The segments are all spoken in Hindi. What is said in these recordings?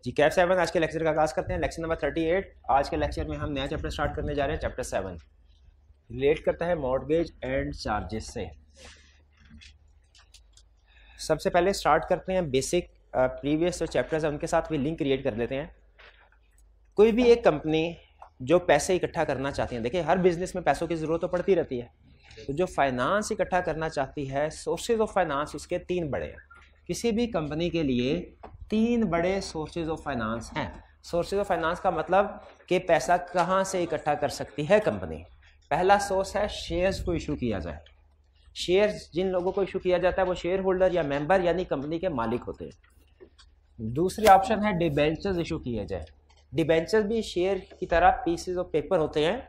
जी कैफ 7 आज के लेक्चर का आगाज करते हैं। Lecture number 38। आज के लेक्चर में हम नया चैप्टर स्टार्ट करने जा रहे हैं। चैप्टर 7 रिलेट करता है मॉर्गेज एंड चार्जेस से। सबसे पहले स्टार्ट करते हैं बेसिक प्रीवियस जो चैप्टर्स हैं उनके साथ भी लिंक क्रिएट कर लेते हैं। कोई भी एक कंपनी जो पैसे इकट्ठा करना चाहती है, देखिए हर बिजनेस में पैसों की ज़रूरत तो पड़ती रहती है, तो जो फाइनेंस इकट्ठा करना चाहती है, सोर्सेज ऑफ फाइनेंस उसके 3 बड़े हैं। किसी भी कंपनी के लिए 3 बड़े सोर्सेज ऑफ फाइनेंस हैं। सोर्सेज ऑफ फाइनेंस का मतलब कि पैसा कहाँ से इकट्ठा कर सकती है कंपनी। पहला सोर्स है शेयर्स को इशू किया जाए। शेयर्स जिन लोगों को इशू किया जाता है वो शेयर होल्डर या मेंबर यानी कंपनी के मालिक होते हैं। दूसरी ऑप्शन है डिबेंचर्स इशू किए जाए। डिबेंचर्स भी शेयर की तरह पीसेस ऑफ पेपर होते हैं,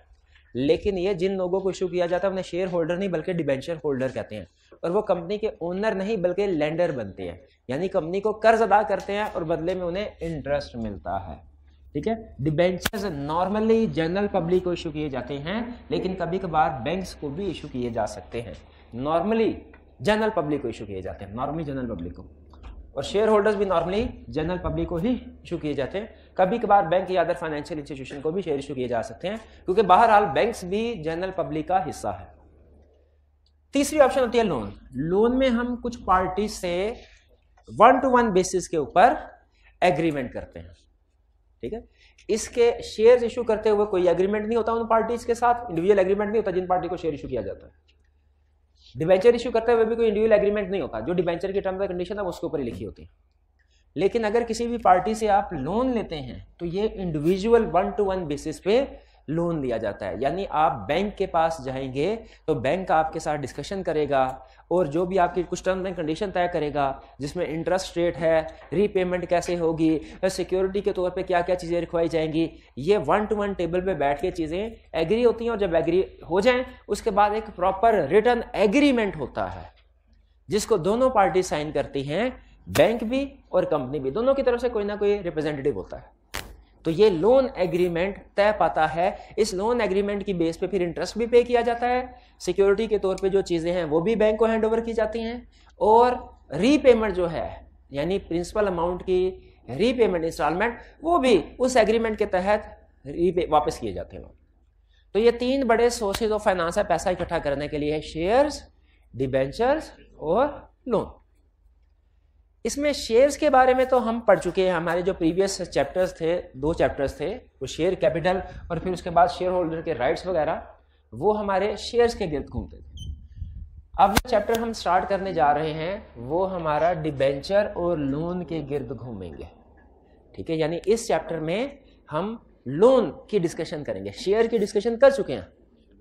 लेकिन ये जिन लोगों को इशू किया जाता है उन्हें शेयर होल्डर नहीं बल्कि डिबेंचर होल्डर कहते हैं, और वो कंपनी के ओनर नहीं बल्कि लेंडर बनते हैं, यानी कंपनी को कर्ज अदा करते हैं और बदले में उन्हें इंटरेस्ट मिलता है। ठीक है। डिबेंचर्स नॉर्मली जनरल पब्लिक को इशू किए जाते हैं, लेकिन कभी कभार बैंक्स को भी इशू किए जा सकते हैं। नॉर्मली जनरल पब्लिक को इशू किए जाते हैं, नॉर्मली जनरल पब्लिक को, और शेयर होल्डर्स भी नॉर्मली जनरल पब्लिक को ही इशू किए जाते हैं। कभी कभार बैंक या अदर फाइनेंशियल इंस्टीट्यूशन को भी शेयर इशू किए जा सकते हैं, क्योंकि बहरहाल बैंक्स भी जनरल पब्लिक का हिस्सा है। तीसरी ऑप्शन होती है लोन। लोन में हम कुछ पार्टी से 1-to-1 बेसिस के ऊपर एग्रीमेंट करते हैं। ठीक है। इसके शेयर्स इशू करते हुए कोई एग्रीमेंट नहीं होता उन पार्टीज के साथ, इंडिविजुअल एग्रीमेंट नहीं होता जिन पार्टी को शेयर इशू किया जाता है। डिबेंचर इशू करते हुए भी कोई इंडिविजुअल एग्रीमेंट नहीं होता, जो डिबेंचर की टर्म्स एंड कंडीशन है उसके ऊपर ही लिखी होती है। लेकिन अगर किसी भी पार्टी से आप लोन लेते हैं तो ये इंडिविजुअल 1-to-1 बेसिस पे लोन दिया जाता है, यानी आप बैंक के पास जाएंगे तो बैंक आपके साथ डिस्कशन करेगा और जो भी आपकी कुछ टर्म्स एंड कंडीशन तय करेगा, जिसमें इंटरेस्ट रेट है, रीपेमेंट कैसे होगी, सिक्योरिटी के तौर पे क्या क्या चीज़ें रिक्वाई जाएंगी, ये 1-to-1 टेबल पे बैठ के चीज़ें एग्री होती हैं। और जब एग्री हो जाएं उसके बाद एक प्रॉपर रिटर्न एग्रीमेंट होता है जिसको दोनों पार्टी साइन करती हैं, बैंक भी और कंपनी भी, दोनों की तरफ से कोई ना कोई रिप्रेजेंटेटिव होता है। तो ये लोन एग्रीमेंट तय पाता है। इस लोन एग्रीमेंट की बेस पे फिर इंटरेस्ट भी पे किया जाता है, सिक्योरिटी के तौर पे जो चीज़ें हैं वो भी बैंक को हैंड ओवर की जाती हैं, और रीपेमेंट जो है यानी प्रिंसिपल अमाउंट की रीपेमेंट इंस्टॉलमेंट वो भी उस एग्रीमेंट के तहत वापस किए जाते हैं। तो ये 3 बड़े सोर्सेज ऑफ फाइनेंस है पैसा इकट्ठा करने के लिए, शेयर्स, डिबेंचर्स और लोन। इसमें शेयर्स के बारे में तो हम पढ़ चुके हैं। हमारे जो प्रीवियस चैप्टर्स थे, 2 चैप्टर्स थे, वो शेयर कैपिटल और फिर उसके बाद शेयर होल्डर के राइट्स वगैरह, वो हमारे शेयर्स के गिर्द घूमते थे। अब जो चैप्टर हम स्टार्ट करने जा रहे हैं वो हमारा डिबेंचर और लोन के गिर्द घूमेंगे। ठीक है, यानी इस चैप्टर में हम लोन की डिस्कशन करेंगे। शेयर की डिस्कशन कर चुके हैं,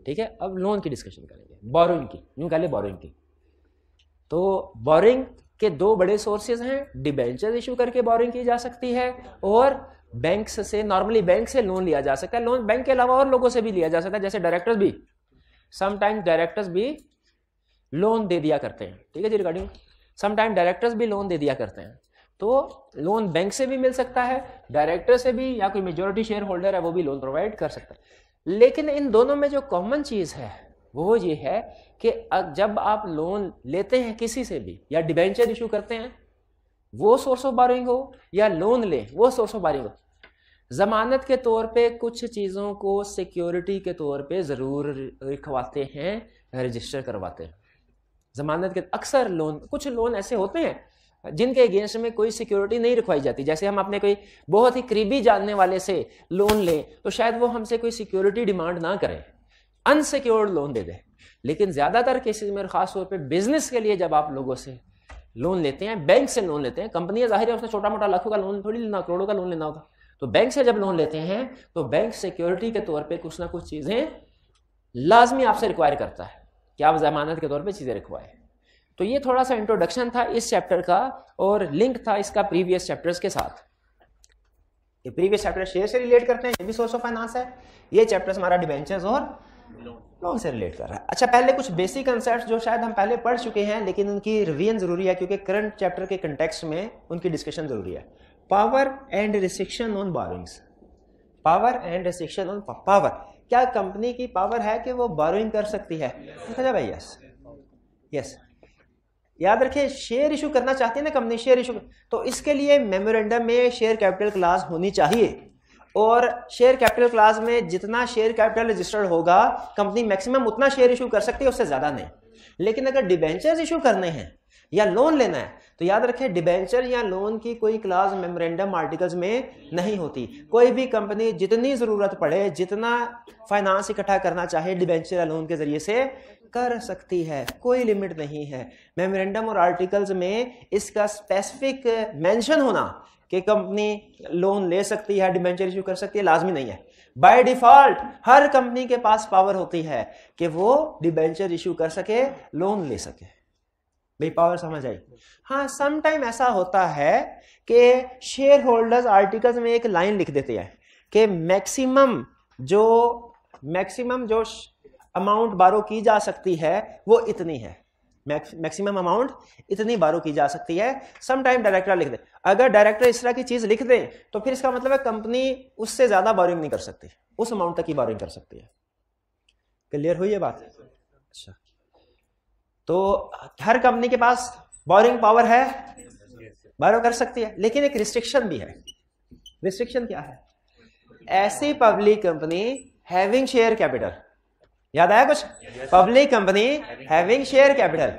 ठीक है, अब लोन की डिस्कशन करेंगे, बोरोइंग की, यूं कह ले बोरोइंग की। तो बोरोइंग के 2 बड़े सोर्सेज हैं। डिबेंचर इशू करके बोरिंग की जा सकती है और बैंक से, नॉर्मली बैंक से लोन लिया जा सकता है। लोन बैंक के अलावा और लोगों से भी लिया जा सकता है, जैसे डायरेक्टर्स भी, समटाइम्स डायरेक्टर्स भी लोन दे दिया करते हैं। ठीक है जी, रिगार्डिंग समटाइम डायरेक्टर्स भी लोन दे दिया करते हैं। तो लोन बैंक से भी मिल सकता है, डायरेक्टर से भी, या कोई मेजोरिटी शेयर होल्डर है वो भी लोन प्रोवाइड कर सकता है। लेकिन इन दोनों में जो कॉमन चीज है वो ये है कि जब आप लोन लेते हैं किसी से भी या डिबेंचर इशू करते हैं, वो सोर्स ऑफ बोरोइंग हो या लोन ले वो सोर्स ऑफ बोरोइंग हो, जमानत के तौर पे कुछ चीज़ों को सिक्योरिटी के तौर पे ज़रूर लिखवाते हैं, रजिस्टर करवाते हैं। जमानत के अक्सर लोन, कुछ लोन ऐसे होते हैं जिनके अगेंस्ट में कोई सिक्योरिटी नहीं रखवाई जाती। जैसे हम अपने कोई बहुत ही करीबी जानने वाले से लोन लें तो शायद वो हमसे कोई सिक्योरिटी डिमांड ना करें, अनसिक्योर्ड लोन दे दे। लेकिन ज्यादातर केसेस में, खासतौर पे बिजनेस के लिए जब आप लोगों से लोन लेते हैं, बैंक से लोन लेते हैं, कंपनियां जाहिर है उसने छोटा मोटा लाखों का लोन थोड़ी लेना, करोड़ों का लोन लेना होगा, तो बैंक से जब लोन लेते हैं तो बैंक सिक्योरिटी के तौर पे कुछ ना कुछ चीजें लाजमी आपसे रिक्वायर करता है कि आप जमानत के तौर पे चीजें रिक्वायर। तो ये थोड़ा सा इंट्रोडक्शन था इस चैप्टर का और लिंक था इसका प्रीवियस चैप्टर्स के साथ। ये प्रीवियस चैप्टर शेयर से रिलेट करते हैं, ये भी सोर्स ऑफ फाइनेंस है। ये चैप्टर्स हमारा डिबेंचर्स और लोन से रिलेट कर रहा है। अच्छा, पहले कुछ बेसिक कंसेप्ट जो शायद हम पहले पढ़ चुके हैं लेकिन उनकी रिवीजन जरूरी है क्योंकि करंट चैप्टर के कंटेक्स्ट में उनकी डिस्कशन जरूरी है। Power and restriction on borrowings. Power and restriction on power, क्या कंपनी की पावर है कि वो बोरोइंग कर सकती है? भाई यस, यस। याद रखें, शेयर इशू करना चाहती है ना कंपनी, शेयर इशू, तो इसके लिए मेमोरेंडम में शेयर कैपिटल क्लास होनी चाहिए, और शेयर कैपिटल क्लास में जितना शेयर कैपिटल रजिस्टर्ड होगा कंपनी मैक्सिमम उतना शेयर इशू कर सकती है, उससे ज्यादा नहीं। लेकिन अगर डिबेंचर्स इशू करने हैं या लोन लेना है तो याद रखें डिबेंचर या लोन की कोई क्लास मेमोरेंडम आर्टिकल्स में नहीं होती। कोई भी कंपनी जितनी जरूरत पड़े, जितना फाइनेंस इकट्ठा करना चाहे डिबेंचर या लोन के जरिए से कर सकती है, कोई लिमिट नहीं है। मेमोरेंडम और आर्टिकल्स में इसका स्पेसिफिक मेंशन होना कि कंपनी लोन ले सकती है, डिबेंचर इशू कर सकती है, लाजमी नहीं है। बाय डिफॉल्ट हर कंपनी के पास पावर होती है कि वो डिबेंचर इशू कर सके, लोन ले सके। भाई पावर समझ आई? हाँ, सम टाइम ऐसा होता है कि शेयर होल्डर्स आर्टिकल्स में एक लाइन लिख देते हैं कि मैक्सिमम जो अमाउंट बारो की जा सकती है वो इतनी है, मैक्सिमम अमाउंट इतनी बारो की जा सकती है। सम टाइम डायरेक्टर लिख दे। अगर डायरेक्टर इस तरह की चीज लिख दे तो फिर इसका मतलब है कंपनी उससे ज्यादा बोरिंग नहीं कर सकती, उस अमाउंट तक ही बोरिंग कर सकती है। क्लियर हुई ये बात? अच्छा, तो हर कंपनी के पास बोरिंग पावर है, बोरो कर सकती है, लेकिन एक रिस्ट्रिक्शन भी है। रिस्ट्रिक्शन क्या है? ऐसी public company having share capital, याद आया कुछ? Public company having share capital,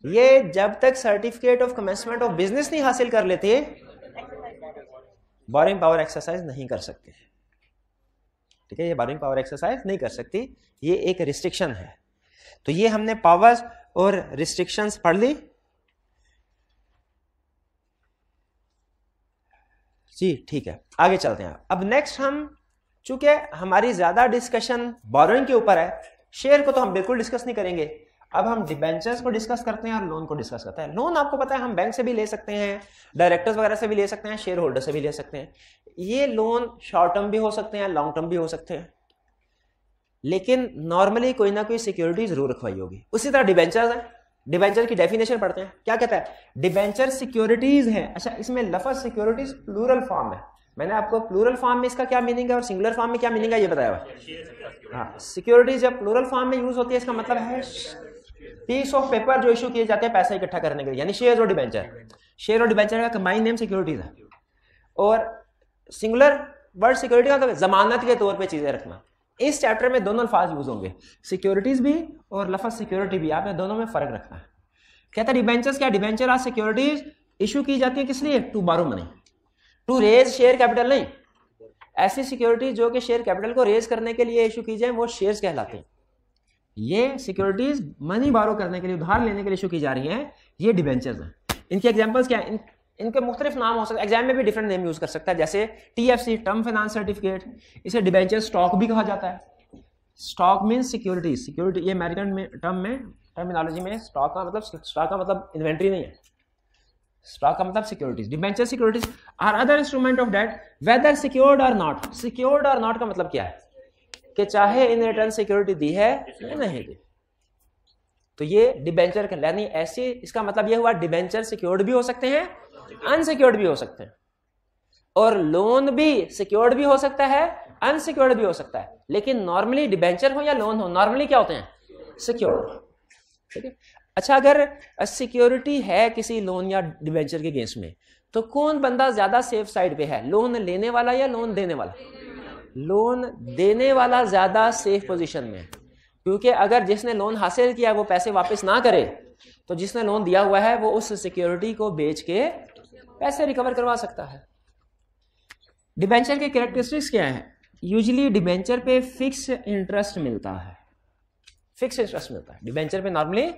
ये जब तक certificate of commencement of business नहीं हासिल कर लेते बोरिंग पावर एक्सरसाइज नहीं कर सकते। ठीक है, ये बोरिंग पावर एक्सरसाइज नहीं कर सकती, ये एक रिस्ट्रिक्शन है। तो ये हमने पावर्स और रिस्ट्रिक्शंस पढ़ ली जी। ठीक है, आगे चलते हैं। अब नेक्स्ट हम, चूंकि हमारी ज्यादा डिस्कशन बोरोइंग के ऊपर है, शेयर को तो हम बिल्कुल डिस्कस नहीं करेंगे। अब हम डिबेंचर्स को डिस्कस करते हैं और लोन को डिस्कस करते हैं। लोन आपको पता है हम बैंक से भी ले सकते हैं, डायरेक्टर्स वगैरह से भी ले सकते हैं, शेयर होल्डर से भी ले सकते हैं। ये लोन शॉर्ट टर्म भी हो सकते हैं, लॉन्ग टर्म भी हो सकते हैं, लेकिन नॉर्मली कोई ना कोई सिक्योरिटी जरूर रखवाई होगी। उसी तरह डिबेंचर्स है, डिबेंचर की डेफिनेशन पढ़ते हैं, क्या कहता है? डिबेंचर सिक्योरिटीज है। अच्छा, इसमें लफ्ज सिक्योरिटीज प्लूरल फॉर्म है। मैंने आपको प्लूरल फॉर्म में इसका क्या मीनिंग है और सिंगुलर फॉर्म में क्या मीनिंग है ये बताया हुआ। हाँ, सिक्योरिटीज जब प्लूरल फॉर्म में यूज होती है इसका मतलब है पीस ऑफ पेपर जो इशू किए जाते हैं पैसा इकट्ठा करने के लिए, यानी शेयर और डिबेंचर। शेयर और डिबेंचर का कंबाइंड नेम सिक्योरिटीज है। और सिंगुलर वर्ड सिक्योरिटी का मतलब जमानत के तौर पे चीजें रखना। इस चैप्टर में दोनों अल्फाज यूज होंगे, सिक्योरिटीज भी और लफ्ज सिक्योरिटी भी। आपने दोनों में फर्क रखना है। कहता है डिबेंचर्स क्या? डिबेंचर आज सिक्योरिटीज इशू की जाती है किस लिए? To borrow money, to raise share capital नहीं। ऐसी सिक्योरिटी जो कि शेयर कैपिटल को रेज करने के लिए इशू की जाए वो शेयर्स कहलाते हैं। ये सिक्योरिटीज मनी बारो करने के लिए, उधार लेने के लिए इशू की जा रही हैं, ये डिबेंचर्स हैं। इनके एग्जांपल्स क्या हैं? इनके मुख्तलिफ नाम हो सकते हैं, एग्जाम में भी डिफरेंट नेम यूज कर सकता है। जैसे TFC, टर्म फाइनेंस सर्टिफिकेट, इसे डिबेंचर स्टॉक भी कहा जाता है। स्टॉक मीन्स सिक्योरिटी, सिक्योरिटी ये अमेरिकन में टर्मिनोलॉजी में स्टॉक का मतलब इन्वेंट्री नहीं है, स्टॉक का मतलब securities. Debenture securities are other instrument of debt whether secured और नॉट। सिक्योर्ड और नॉट का मतलब क्या है? कि चाहे इन रिटर्न सिक्योरिटी दी है या नहीं दी, तो ये डिबेंचर कहलानी ऐसी। इसका मतलब ये हुआ डिबेंचर सिक्योर्ड भी हो सकते हैं, अनसिक्योर्ड भी हो सकते हैं, और लोन भी सिक्योर्ड भी हो सकता है, अनसिक्योर्ड भी हो सकता है। लेकिन नॉर्मली डिबेंचर हो या लोन हो, नॉर्मली क्या होते हैं? सिक्योर्ड। ठीक है। अच्छा, अगर सिक्योरिटी है किसी लोन या डिबेंचर के अगेंस्ट में, तो कौन बंदा ज्यादा सेफ साइड पे है? लोन लेने वाला या लोन देने वाला? लोन देने वाला ज्यादा सेफ पोजीशन में, क्योंकि अगर जिसने लोन हासिल किया वो पैसे वापस ना करे तो जिसने लोन दिया हुआ है वो उस सिक्योरिटी को बेच के पैसे रिकवर करवा सकता है। डिबेंचर के कैरेक्टरिस्टिक्स क्या है? यूजुअली डिबेंचर पे फिक्स इंटरेस्ट मिलता है, फिक्स इंटरेस्ट मिलता है डिबेंचर पे, नॉर्मली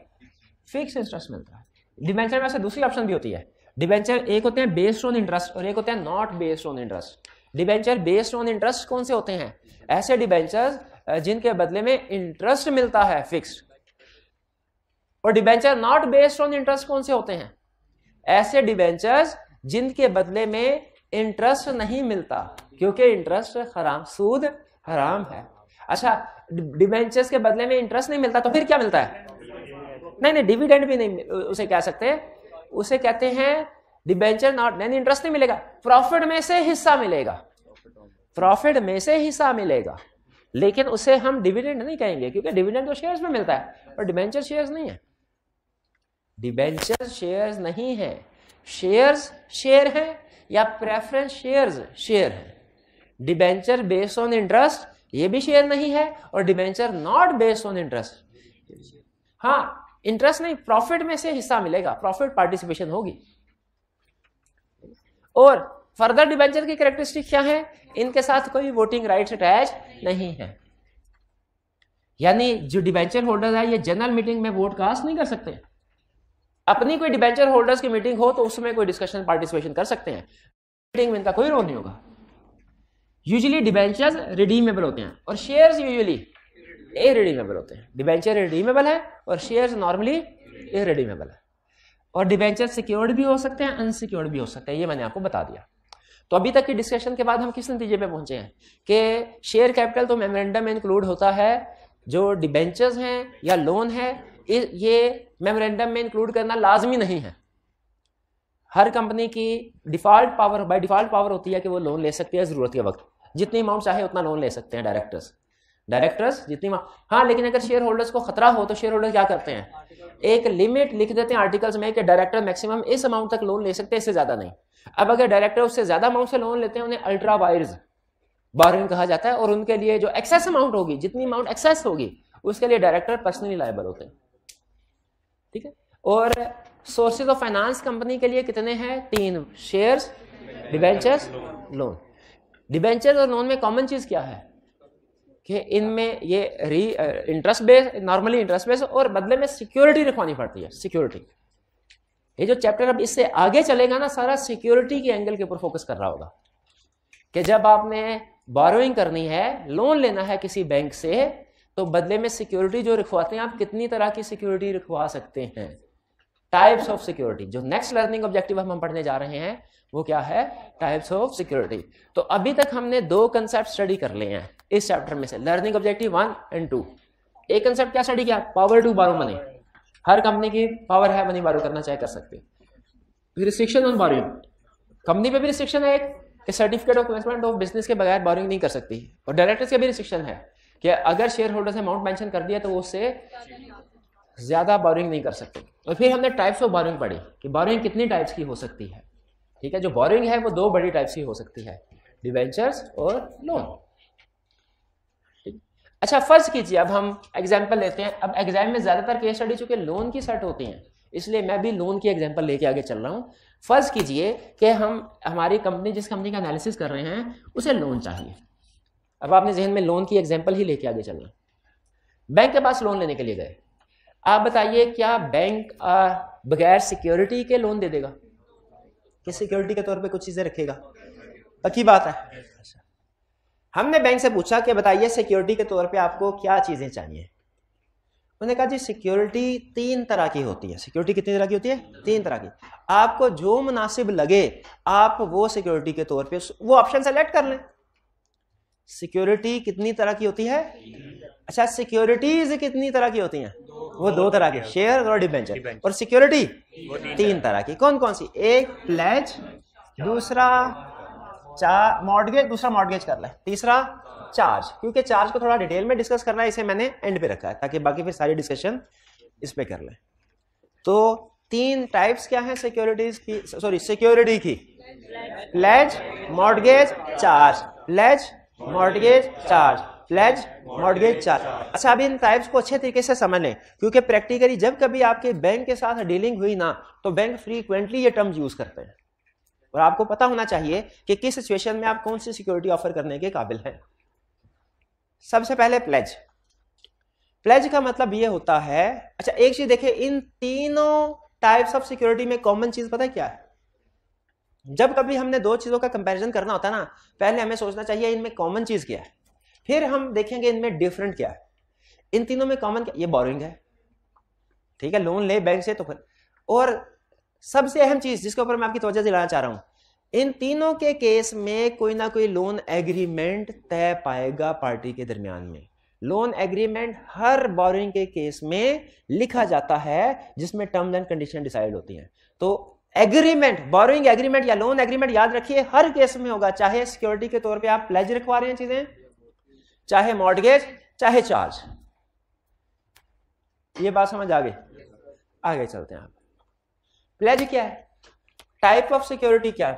फिक्स इंटरेस्ट मिलता है। डिबेंचर में से दूसरी ऑप्शन भी होती है। डिबेंचर एक होते हैं बेस्ड ऑन इंटरेस्ट और एक होते हैं not based on interest. Debenture based on interest कौन से होते हैं? ऐसे डिबेंचर्स जिनके बदले में इंटरेस्ट मिलता है फिक्स्ड। और debenture not based on interest कौन से होते हैं? ऐसे डिबेंचर्स जिनके बदले में इंटरेस्ट नहीं मिलता, क्योंकि इंटरेस्ट हराम, सूद हराम है। अच्छा, डिबेंचर्स के बदले में इंटरेस्ट नहीं मिलता तो फिर क्या मिलता है? नहीं, डिविडेंड भी नहीं उसे कह सकते, उसे कहते हैं डिबेंचर नॉट, नहीं इंटरेस्ट नहीं मिलेगा, प्रॉफिट में से हिस्सा मिलेगा, प्रॉफिट में से हिस्सा मिलेगा, लेकिन उसे हम डिविडेंड नहीं कहेंगे, क्योंकि डिविडेंड तो शेयर्स में मिलता है और डिबेंचर शेयर्स नहीं है। डिबेंचर शेयर्स नहीं है, शेयर्स शेयर है या प्रेफरेंस शेयर्स शेयर है। डिबेंचर बेस्ड ऑन इंटरेस्ट ये भी शेयर नहीं है, और debenture not based on interest, हाँ इंटरेस्ट नहीं, प्रॉफिट में से हिस्सा मिलेगा, प्रॉफिट पार्टिसिपेशन होगी। और फर्दर डिबेंचर की कैरेक्टरिस्टिक क्या है, इनके साथ कोई वोटिंग राइट्स अटैच नहीं है, यानी जो डिबेंचर होल्डर है ये जनरल मीटिंग में वोट कास्ट नहीं कर सकते। अपनी कोई डिबेंचर होल्डर्स की मीटिंग हो तो उसमें कोई डिस्कशन पार्टिसिपेशन कर सकते हैं, मीटिंग में इनका कोई रोल नहीं होगा। यूजुअली डिबेंचर्स रिडीमेबल होते हैं और शेयर्स यूजुअली इररिडीमेबल होते हैं। डिबेंचर रिडीमेबल है और शेयर्स नॉर्मली इररिडीमेबल है। और डिबेंचर सिक्योर्ड भी हो सकते हैं, अनसिक्योर्ड भी हो सकते हैं, ये मैंने आपको बता दिया। तो अभी तक की डिस्कशन के बाद हम किस नतीजे पे पहुंचे हैं कि शेयर कैपिटल तो मेमोरेंडम में इंक्लूड होता है, जो डिबेंचर्स हैं या लोन है ये मेमोरेंडम में इंक्लूड करना लाजमी नहीं है। हर कंपनी की default power, by default power होती है कि वो लोन ले सकती है जरूरत के वक्त, जितनी अमाउंट चाहे उतना लोन ले सकते हैं डायरेक्टर्स जितनी, हाँ लेकिन अगर शेयर होल्डर्स को खतरा हो तो शेयर होल्डर क्या करते हैं, एक लिमिट लिख देते हैं आर्टिकल्स में कि डायरेक्टर मैक्सिमम इस अमाउंट तक लोन ले सकते हैं, इससे ज्यादा नहीं। अब अगर डायरेक्टर उससे ज्यादा अमाउंट से लोन लेते हैं उन्हें अल्ट्रा वायर्स बोरोइंग कहा जाता है, और उनके लिए जो एक्सेस अमाउंट होगी, जितनी अमाउंट एक्सेस होगी उसके लिए डायरेक्टर पर्सनली लायबल होते हैं, ठीक है। और सोर्सेज ऑफ फाइनेंस कंपनी के लिए कितने हैं, 3, शेयर्स, डिबेंचर्स, लोन। डिबेंचर्स और लोन में कॉमन चीज क्या है कि इनमें ये interest base, normally interest base, और बदले में सिक्योरिटी रखवानी पड़ती है, सिक्योरिटी। ये जो चैप्टर अब इससे आगे चलेगा ना, सारा सिक्योरिटी के एंगल के ऊपर फोकस कर रहा होगा कि जब आपने बोरोइंग करनी है, लोन लेना है किसी बैंक से, तो बदले में सिक्योरिटी जो रखवाते हैं, आप कितनी तरह की सिक्योरिटी रखवा सकते हैं, टाइप्स ऑफ सिक्योरिटी। जो नेक्स्ट लर्निंग ऑब्जेक्टिव हम पढ़ने जा रहे हैं वो क्या है, टाइप्स ऑफ सिक्योरिटी। तो अभी तक हमने 2 कंसेप्ट स्टडी कर लिए हैं इस चैप्टर में से, लर्निंग ऑब्जेक्टिव 1 और 2। एक कंसेप्ट क्या स्टडी किया, power to borrow money, her company की पावर है मनी बारो करना चाहे कर सकते हैं। रिस्ट्रिक्शन ऑन बोरोइंग, कंपनी पे भी रिस्ट्रिक्शन है एक कि certificate of commencement of business के बगैर बोरोइंग नहीं कर सकती, और डायरेक्टर्स के भी रिस्ट्रिक्शन है कि अगर शेयर होल्डर्स ने अमाउंट मेंशन कर दिया तो वो उससे ज्यादा बोरोइंग नहीं कर सकते। और फिर हमने टाइप्स ऑफ बोरोइंग पढ़ी कि बोरोइंग कितनी टाइप्स की हो सकती है, ठीक है। जो बोरोइंग है वो 2 बड़ी टाइप्स की हो सकती है, डिबेंचर्स और लोन। अच्छा फर्ज कीजिए, अब हम एग्जाम्पल लेते हैं। अब एग्जाम में ज्यादातर केस स्टडी चूंकि लोन की सेट होती हैं, इसलिए मैं भी लोन की एग्जाम्पल लेके आगे चल रहा हूँ। फर्ज कीजिए कि हमारी कंपनी, जिस कंपनी का एनालिसिस कर रहे हैं, उसे लोन चाहिए। अब आपने जहन में लोन की एग्जाम्पल ही लेके आगे चलना। बैंक के पास लोन लेने के लिए गए, आप बताइए क्या बैंक बगैर सिक्योरिटी के लोन दे देगा, कि सिक्योरिटी के तौर पे कुछ चीजें रखेगा? पक्की बात है। हमने बैंक से पूछा कि बताइए सिक्योरिटी के तौर पे आपको क्या चीजें चाहिए। उन्होंने कहा जी सिक्योरिटी 3 तरह की होती है। सिक्योरिटी कितनी तरह की होती है? 3 तरह की। आपको जो मुनासिब लगे आप वो सिक्योरिटी के तौर पे वो ऑप्शन सेलेक्ट कर लें। सिक्योरिटी कितनी तरह की होती है? अच्छा, सिक्योरिटीज कितनी तरह की होती हैं? वो 2 तरह की, शेयर और डिबेंचर। और सिक्योरिटी 3 तरह की। कौन कौन सी? एक प्लेज, दूसरा मॉर्गेज, दूसरा मॉर्गेज कर ले, तीसरा चार्ज। क्योंकि चार्ज को थोड़ा डिटेल में डिस्कस करना है, इसे मैंने एंड पे रखा है ताकि बाकी फिर सारी डिस्कशन इस पे कर ले। तो 3 टाइप्स क्या है सिक्योरिटीज की, सॉरी सिक्योरिटी की? Pledge, mortgage, charge. Pledge, mortgage, charge, pledge, mortgage, charge. अच्छा, अभी इन टाइप्स को अच्छे तरीके से समझ लें, क्योंकि प्रैक्टिकली जब कभी आपके बैंक के साथ डीलिंग हुई ना, तो बैंक फ्रीक्वेंटली ये टर्म यूज करते हैं, और आपको पता होना चाहिए कि किस सिचुएशन में आप कौन सी सिक्योरिटी ऑफर करने के काबिल हैं। सबसे पहले प्लेज। प्लेज का मतलब ये होता है, अच्छा एक चीज देखिए, इन तीनों टाइप्स ऑफ सिक्योरिटी में कॉमन चीज पता है क्या है? जब कभी हमने 2 चीजों का कंपैरिजन करना होता है ना, पहले हमें सोचना चाहिए इनमें कॉमन चीज क्या है, फिर हम देखेंगे इनमें डिफरेंट क्या है। इन तीनों में कॉमन क्या? ये बोरोइंग है, ठीक है, लोन ले बैंक से तो फिर। और सबसे अहम चीज जिसके ऊपर मैं आपकी तवज्जो दिलाना चाह रहा हूं, इन तीनों के केस में कोई ना कोई लोन एग्रीमेंट तय पाएगा पार्टी के दरमियान में। लोन एग्रीमेंट हर बोरोइंग के केस में लिखा जाता है, जिसमें टर्म्स एंड कंडीशन डिसाइड होती हैं। तो एग्रीमेंट, बोरोइंग एग्रीमेंट या लोन एग्रीमेंट याद रखिए हर केस में होगा, चाहे सिक्योरिटी के तौर पे आप प्लेज रखवा रहे हैं चीजें, चाहे मॉर्गेज, चाहे चार्ज। ये बात समझ आगे चलते हैं आप। प्लेज क्या है, टाइप ऑफ सिक्योरिटी क्या है?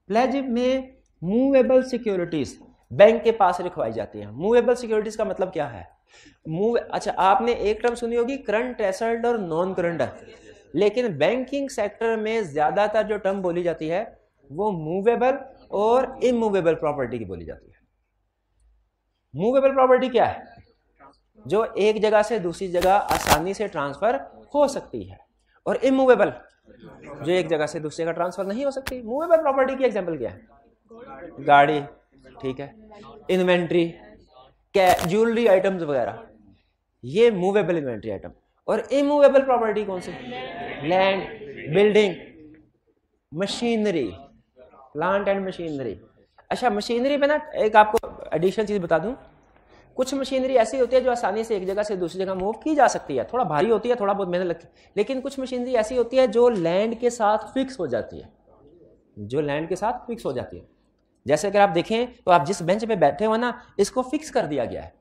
प्लेज में मूवेबल सिक्योरिटीज बैंक के पास रखवाई जाती है। मूवेबल सिक्योरिटीज का मतलब क्या है? अच्छा, आपने एक टर्म सुनी होगी करंट एसेट और नॉन करंट, लेकिन बैंकिंग सेक्टर में ज्यादातर जो टर्म बोली जाती है वो मूवेबल और इमूवेबल प्रॉपर्टी की बोली जाती है। मूवेबल प्रॉपर्टी क्या है? जो एक जगह से दूसरी जगह आसानी से ट्रांसफर हो सकती है, और इमूवेबल जो एक जगह से दूसरी जगह ट्रांसफर नहीं हो सकती। मूवेबल प्रॉपर्टी की एग्जांपल क्या है? गाड़ी, ठीक है, इन्वेंट्री, ज्वेलरी आइटम्स वगैरह, ये मूवेबल इन्वेंट्री आइटम। और इमूवेबल प्रॉपर्टी कौन सी? Land, building, machinery, plant and machinery. अच्छा, मशीनरी में ना एक आपको एडिशनल चीज बता दूं, कुछ मशीनरी ऐसी होती है जो आसानी से एक जगह से दूसरी जगह मूव की जा सकती है, थोड़ा भारी होती है, थोड़ा बहुत मेहनत लगती है, लेकिन कुछ मशीनरी ऐसी होती है जो लैंड के साथ फिक्स हो जाती है, जो लैंड के साथ फिक्स हो जाती है। जैसे अगर आप देखें तो आप जिस बेंच पे बैठे हो ना, इसको फिक्स कर दिया गया है,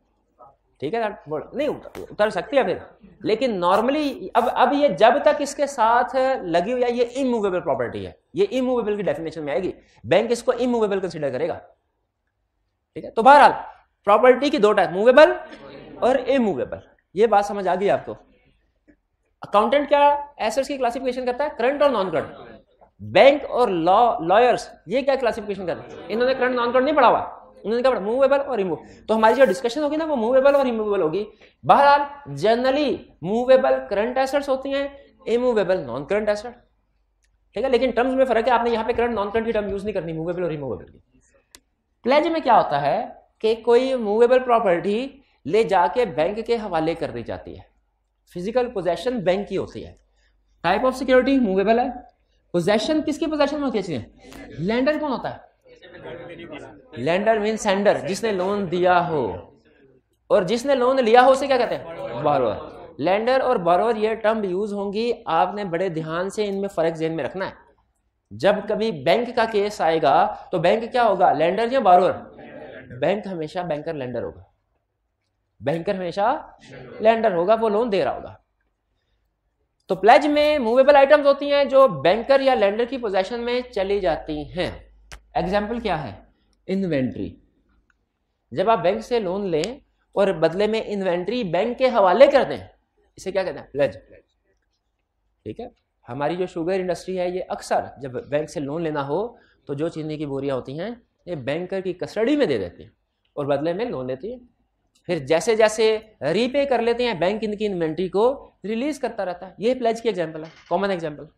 ठीक है, नहीं उतर सकती है फिर, लेकिन नॉर्मली अब ये जब तक इसके साथ लगी हुई है, ये इमूवेबल प्रॉपर्टी है, ये इमूवेबल की डेफिनेशन में आएगी, बैंक इसको इमूवेबल कंसीडर करेगा, ठीक है। तो बहरहाल प्रॉपर्टी की दो टाइप, मूवेबल और इमूवेबल, ये बात समझ आ गई आपको। अकाउंटेंट क्या एसेट्स की क्लासिफिकेशन करता है? करंट और नॉन करंट। बैंक और लॉयर्स ये क्या क्लासिफिकेशन करते हैं? इन्होंने करंट नॉन करंट नहीं पढ़ा हुआ, उन्होंने क्या पढ़ा? मूवेबल और इमूवेबल। तो हमारी जो डिस्कशन होगी ना वो मूवेबल और इमूवेबल होगी। बहरहाल जनरली मूवेबल करंट एसेट्स होती हैं, इमूवेबल नॉन करंट एसेट, ठीक है, लेकिन टर्म्स में फर्क है, आपने यहाँ पे करंट नॉन करंट की टर्म यूज नहीं करनी, मूवेबल और इमूवेबल की। प्लेज में क्या होता है कि कोई मूवेबल प्रॉपर्टी ले जाके बैंक के हवाले कर दी जाती है, फिजिकल पोजेशन बैंक की होती है। टाइप ऑफ सिक्योरिटी मूवेबल है, पोजेशन किसकी पोजेशन में होती है चीजें? लैंडर कौन होता है? लैंडर मीन सेंडर, जिसने लोन दिया हो, और जिसने लोन लिया हो उसे क्या कहते हैं? बोरोवर। लैंडर और बोरोवर ये टर्म यूज होंगी, आपने बड़े ध्यान से इनमें फर्क ज़हन में रखना है। जब कभी बैंक का केस आएगा तो बैंक क्या होगा, लैंडर या बोरोवर? बैंक हमेशा बैंकर लैंडर होगा, बैंकर हमेशा लैंडर होगा, वो लोन दे रहा होगा। तो प्लेज में मूवेबल आइटम्स होती हैं जो बैंकर या लैंडर की पोजीशन में चली जाती हैं। एग्जाम्पल क्या है? इन्वेंट्री। जब आप बैंक से लोन लें और बदले में इन्वेंट्री बैंक के हवाले कर दें, इसे क्या कहते हैं? प्लेज, ठीक है। हमारी जो शुगर इंडस्ट्री है ये अक्सर जब बैंक से लोन लेना हो तो जो चीनी की बोरियां होती हैं ये बैंकर की कस्टडी में दे देती हैं और बदले में लोन लेती है। फिर जैसे जैसे रीपे कर लेते हैं बैंक इनकी इन्वेंट्री को रिलीज करता रहता है। ये प्लेज की एग्जांपल है, कॉमन एग्जांपल।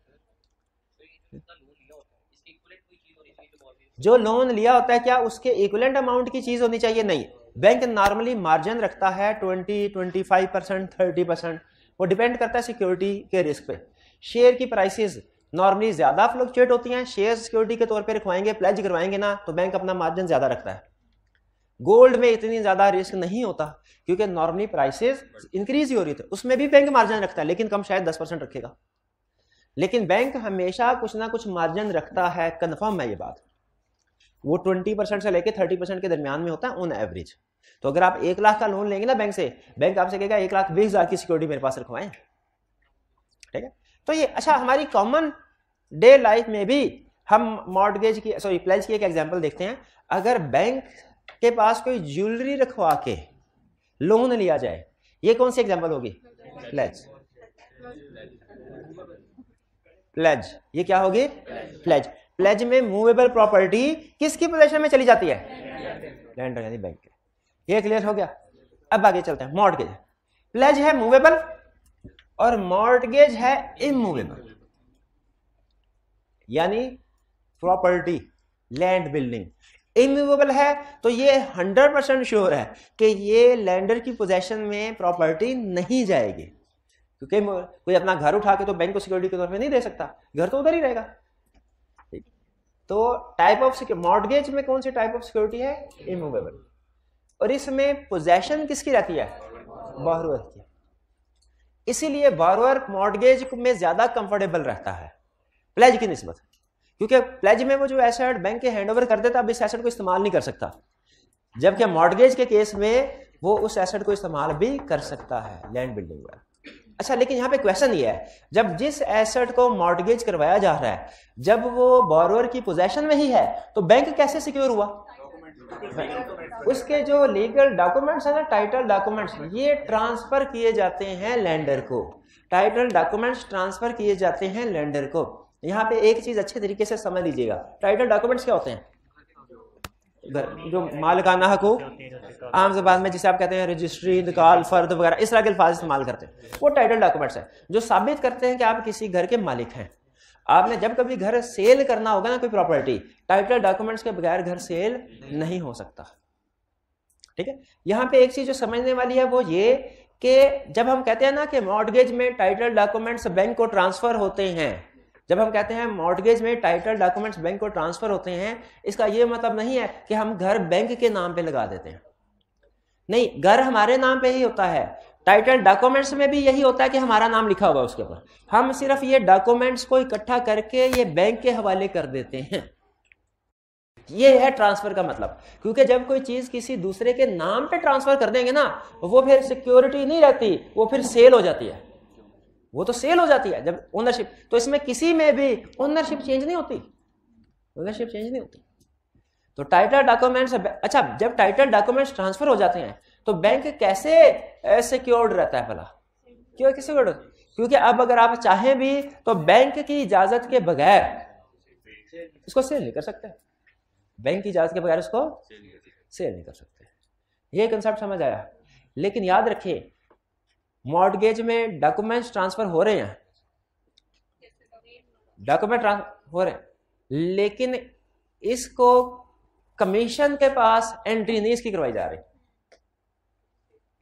जो लोन लिया होता है क्या उसके इक्विवेलेंट अमाउंट की चीज होनी चाहिए? नहीं, बैंक नॉर्मली मार्जिन रखता है 20, 25%, 30%, वो डिपेंड करता है सिक्योरिटी के रिस्क पे। शेयर की प्राइसेस नॉर्मली ज्यादा फ्लक्चुएट होती हैं, शेयर सिक्योरिटी के तौर पे रखवाएंगे, प्लेज करवाएंगे ना तो बैंक अपना मार्जिन ज्यादा रखता है। गोल्ड में इतनी ज्यादा रिस्क नहीं होता क्योंकि नॉर्मली प्राइसेस इंक्रीज ही हो रही थी, उसमें भी बैंक मार्जिन रखता है लेकिन कम, शायद 10% रखेगा, लेकिन बैंक हमेशा कुछ ना कुछ मार्जिन रखता है, कंफर्म है ये बात। वो 20% से लेकर 30% के दरमियान में होता है ऑन एवरेज। तो अगर आप 1 लाख का लोन लेंगे ना बैंक से, बैंक आपसे कहेगा 1,20,000 की सिक्योरिटी मेरे पास रखवाएं, ठीक है। तो ये अच्छा, हमारी कॉमन डे लाइफ में भी हम मॉर्टगेज की प्लेज की एक एग्जांपल देखते हैं। अगर बैंक के पास कोई ज्वेलरी रखवा के लोन लिया जाए, ये कौन सी एग्जांपल होगी? प्लेज। प्लेज ये क्या होगी? प्लेज। प्लेज में मूवेबल प्रॉपर्टी किसकी पोजीशन में चली जाती है? लैंडर यानी बैंक के। ये क्लियर हो गया? अब आगे चलते हैं। मॉर्टगेज, प्लेज है मूवेबल और मॉर्टगेज है इमूवेबल, यानी प्रॉपर्टी, लैंड, बिल्डिंग इमूवेबल है तो ये 100% श्योर है कि ये लैंडर की पोजीशन में प्रॉपर्टी नहीं जाएगी, क्योंकि कोई अपना घर उठा के तो बैंक को सिक्योरिटी के तौर पे नहीं दे सकता, घर तो उधर ही रहेगा। तो टाइप ऑफ मॉर्टगेज में कौन सी टाइप ऑफ सिक्योरिटी है? इमूवेबल। और इसमें पोजीशन किसकी रहती है? बोरोवर की। इसीलिए बोरोवर मॉर्टगेज में ज्यादा कंफर्टेबल रहता है प्लेज की निस्बत, क्योंकि प्लेज में वो जो एसेट बैंक के हैंडओवर कर देता, अब इस एसेट को इस्तेमाल नहीं कर सकता, जबकि मॉर्टगेज के केस में वो उस एसेट को इस्तेमाल भी कर सकता है, लैंड, बिल्डिंग वगैरह। अच्छा, लेकिन यहाँ पे क्वेश्चन ये है, जब जिस एसेट को मॉर्टगेज करवाया जा रहा है जब वो बोरोअर की पोजेशन में ही है तो बैंक कैसे सिक्योर हुआ? उसके जो लीगल डॉक्यूमेंट्स है ना, टाइटल डॉक्यूमेंट्स, ये ट्रांसफर किए जाते हैं लेंडर को। टाइटल डॉक्यूमेंट्स ट्रांसफर किए जाते हैं लेंडर को। यहाँ पे एक चीज अच्छे तरीके से समझ लीजिएगा, टाइटल डॉक्यूमेंट्स क्या होते हैं? जो मालिकाना हकूक, आम ज़बान में जिसे आप कहते हैं रजिस्ट्री, इंतकाल, फर्द वगैरह इस तरह के अल्फाज इस्तेमाल करते हैं, वो टाइटल डॉक्यूमेंट्स है जो साबित करते हैं कि आप किसी घर के मालिक हैं। आपने जब कभी घर सेल करना होगा ना, कोई प्रॉपर्टी, टाइटल डॉक्यूमेंट्स के बगैर घर सेल नहीं हो सकता। ठीक है, यहाँ पे एक चीज जो समझने वाली है वो ये कि जब हम कहते हैं ना कि मॉर्टगेज में टाइटल डॉक्यूमेंट्स बैंक को ट्रांसफर होते हैं, जब हम कहते हैं मॉर्टगेज में टाइटल डॉक्यूमेंट्स बैंक को ट्रांसफर होते हैं, इसका यह मतलब नहीं है कि हम घर बैंक के नाम पे लगा देते हैं। नहीं, घर हमारे नाम पे ही होता है। टाइटल डॉक्यूमेंट्स में भी यही होता है कि हमारा नाम लिखा होगा उसके ऊपर। हम सिर्फ ये डॉक्यूमेंट्स को इकट्ठा करके ये बैंक के हवाले कर देते हैं। ये है ट्रांसफर का मतलब। क्योंकि जब कोई चीज किसी दूसरे के नाम पे ट्रांसफर कर देंगे ना, वो फिर सिक्योरिटी नहीं रहती, वो फिर सेल हो जाती है। वो तो सेल हो जाती है जब ओनरशिप, तो इसमें किसी में भी ओनरशिप चेंज नहीं होती, ओनरशिप चेंज नहीं होती। तो टाइटल डॉक्यूमेंट्स, अच्छा, जब टाइटल डॉक्यूमेंट्स ट्रांसफर हो जाते हैं तो बैंक कैसे सिक्योर्ड रहता है भला? क्यों सिक्योर्ड? क्योंकि अब अगर आप चाहें भी तो बैंक की इजाजत के बगैर इसको सेल नहीं कर सकते। बैंक की इजाजत के बगैर उसको सेल नहीं कर सकते। ये कंसेप्ट समझ आया? लेकिन याद रखिए, मॉर्टगेज में डॉक्यूमेंट्स ट्रांसफर हो रहे हैं, डॉक्यूमेंट ट्रांसफर हो रहे हैं, लेकिन इसको कमीशन के पास एंट्री नहीं इसकी करवाई जा रही।